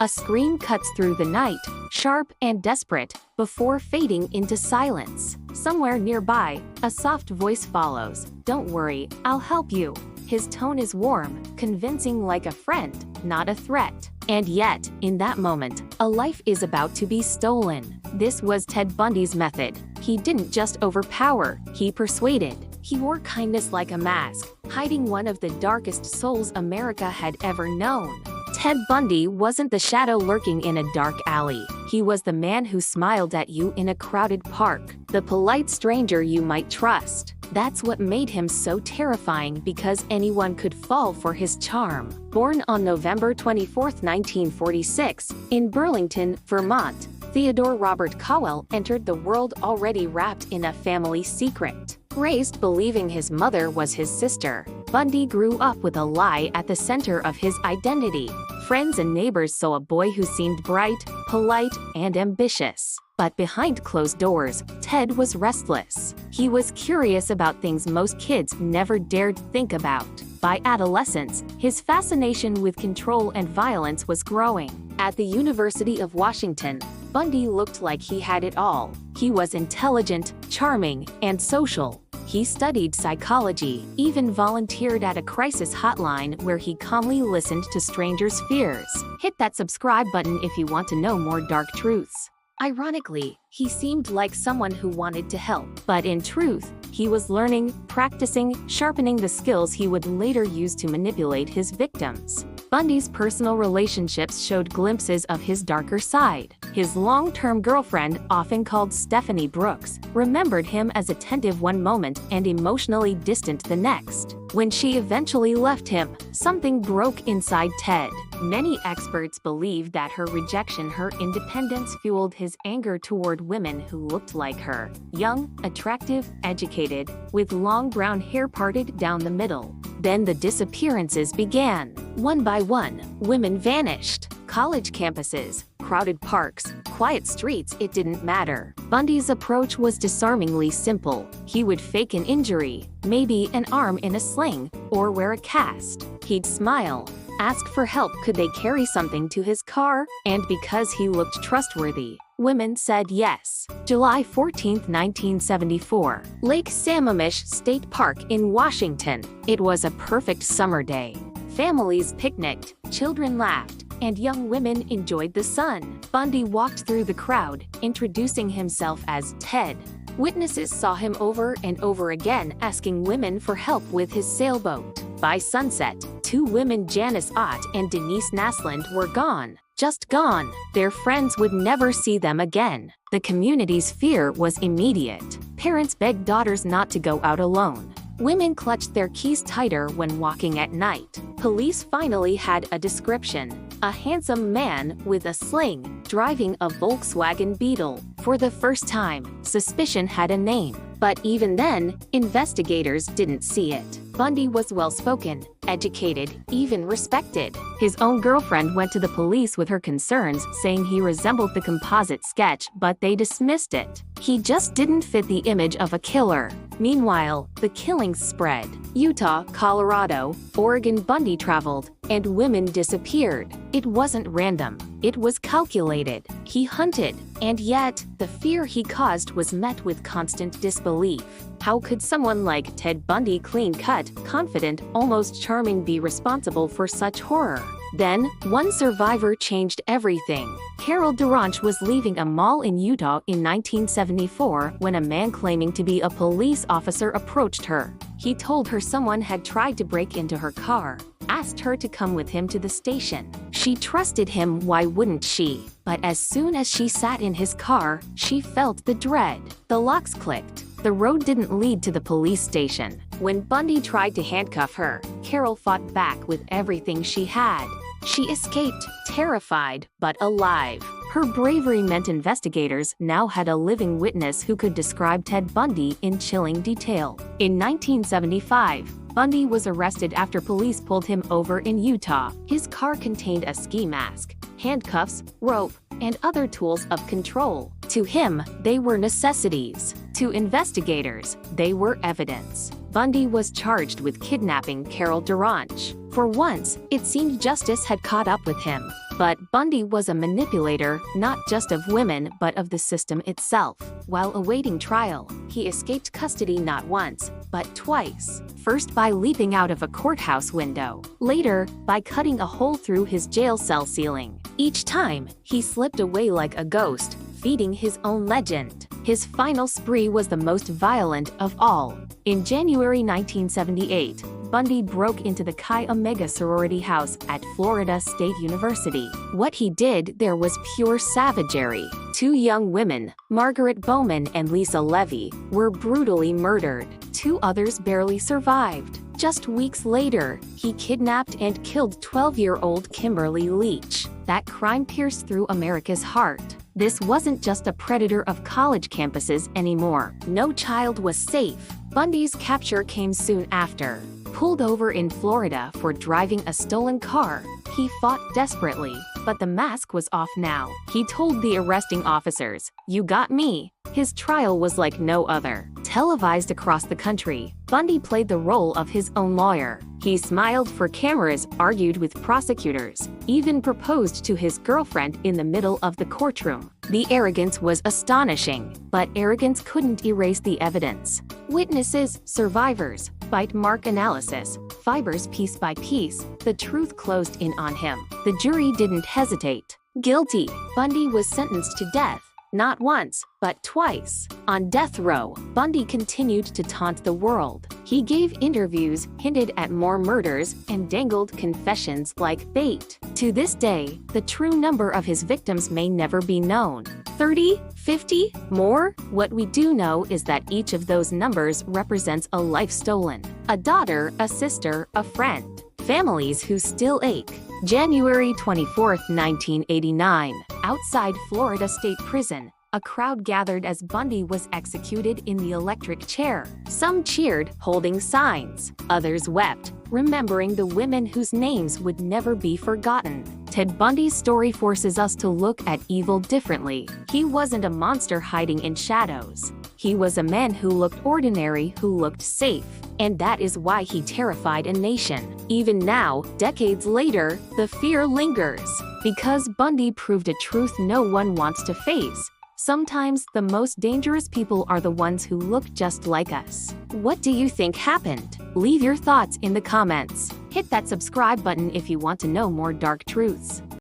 A scream cuts through the night, sharp and desperate, before fading into silence. Somewhere nearby, a soft voice follows. "Don't worry, I'll help you." His tone is warm, convincing, like a friend, not a threat. And yet, in that moment, a life is about to be stolen. This was Ted Bundy's method. He didn't just overpower, he persuaded. He wore kindness like a mask, hiding one of the darkest souls America had ever known. Ted Bundy wasn't the shadow lurking in a dark alley. He was the man who smiled at you in a crowded park, the polite stranger you might trust. That's what made him so terrifying, because anyone could fall for his charm. Born on November 24, 1946, in Burlington, Vermont, Theodore Robert Cowell entered the world already wrapped in a family secret. Raised believing his mother was his sister, Bundy grew up with a lie at the center of his identity. Friends and neighbors saw a boy who seemed bright, polite, and ambitious. But behind closed doors, Ted was restless. He was curious about things most kids never dared think about. By adolescence, his fascination with control and violence was growing. At the University of Washington, Bundy looked like he had it all. He was intelligent, charming, and social. He studied psychology, even volunteered at a crisis hotline where he calmly listened to strangers' fears. Hit that subscribe button if you want to know more dark truths. Ironically, he seemed like someone who wanted to help, but in truth, he was learning, practicing, sharpening the skills he would later use to manipulate his victims. Bundy's personal relationships showed glimpses of his darker side. His long-term girlfriend, often called Stephanie Brooks, remembered him as attentive one moment and emotionally distant the next. When she eventually left him, something broke inside Ted. Many experts believe that her rejection, her independence, fueled his anger toward women who looked like her. Young, attractive, educated, with long brown hair parted down the middle. Then the disappearances began. One by one, women vanished. College campuses, crowded parks, quiet streets, it didn't matter. Bundy's approach was disarmingly simple. He would fake an injury, maybe an arm in a sling, or wear a cast. He'd smile, ask for help, could they carry something to his car? And because he looked trustworthy, women said yes. July 14, 1974, Lake Sammamish State Park in Washington. It was a perfect summer day. Families picnicked, children laughed, and young women enjoyed the sun. Bundy walked through the crowd, introducing himself as Ted. Witnesses saw him over and over again asking women for help with his sailboat. By sunset, two women, Janice Ott and Denise Naslund, were gone. Just gone. Their friends would never see them again. The community's fear was immediate. Parents begged daughters not to go out alone. Women clutched their keys tighter when walking at night. Police finally had a description: a handsome man with a sling, driving a Volkswagen Beetle. For the first time, suspicion had a name. But even then, investigators didn't see it. Bundy was well-spoken, educated, even respected. His own girlfriend went to the police with her concerns, saying he resembled the composite sketch, but they dismissed it. He just didn't fit the image of a killer. Meanwhile, the killings spread. Utah, Colorado, Oregon. Bundy traveled, and women disappeared. It wasn't random. It was calculated. He hunted, and yet, the fear he caused was met with constant disbelief. How could someone like Ted Bundy, clean-cut, confident, almost charming, be responsible for such horror? Then, one survivor changed everything. Carol Duranch was leaving a mall in Utah in 1974 when a man claiming to be a police officer approached her. He told her someone had tried to break into her car, asked her to come with him to the station. She trusted him, why wouldn't she? But as soon as she sat in his car, she felt the dread. The locks clicked. The road didn't lead to the police station. When Bundy tried to handcuff her, Carol fought back with everything she had. She escaped, terrified, but alive. Her bravery meant investigators now had a living witness who could describe Ted Bundy in chilling detail. In 1975, Bundy was arrested after police pulled him over in Utah. His car contained a ski mask, handcuffs, rope, and other tools of control. To him, they were necessities. To investigators, they were evidence. Bundy was charged with kidnapping Carol Duranch. For once, it seemed justice had caught up with him. But Bundy was a manipulator, not just of women but of the system itself. While awaiting trial, he escaped custody not once, but twice. First by leaping out of a courthouse window. Later, by cutting a hole through his jail cell ceiling. Each time, he slipped away like a ghost, feeding his own legend. His final spree was the most violent of all. In January 1978, Bundy broke into the Chi Omega sorority house at Florida State University. What he did there was pure savagery. Two young women, Margaret Bowman and Lisa Levy, were brutally murdered. Two others barely survived. Just weeks later, he kidnapped and killed 12-year-old Kimberly Leach. That crime pierced through America's heart. This wasn't just a predator of college campuses anymore. No child was safe. Bundy's capture came soon after. Pulled over in Florida for driving a stolen car, he fought desperately, but the mask was off now. He told the arresting officers, "You got me." His trial was like no other. Televised across the country, Bundy played the role of his own lawyer. He smiled for cameras, argued with prosecutors, even proposed to his girlfriend in the middle of the courtroom. The arrogance was astonishing, but arrogance couldn't erase the evidence. Witnesses, survivors, bite mark analysis, fibers piece by piece, the truth closed in on him. The jury didn't hesitate. Guilty. Bundy was sentenced to death. Not once, but twice. On death row, Bundy continued to taunt the world. He gave interviews, hinted at more murders, and dangled confessions like bait. To this day, the true number of his victims may never be known. 30? 50? More? What we do know is that each of those numbers represents a life stolen. A daughter, a sister, a friend. Families who still ache. January 24, 1989. Outside Florida State Prison, a crowd gathered as Bundy was executed in the electric chair. Some cheered, holding signs. Others wept, remembering the women whose names would never be forgotten. Ted Bundy's story forces us to look at evil differently. He wasn't a monster hiding in shadows. He was a man who looked ordinary, who looked safe. And that is why he terrified a nation. Even now, decades later, the fear lingers. Because Bundy proved a truth no one wants to face. Sometimes the most dangerous people are the ones who look just like us. What do you think happened? Leave your thoughts in the comments. Hit that subscribe button if you want to know more dark truths.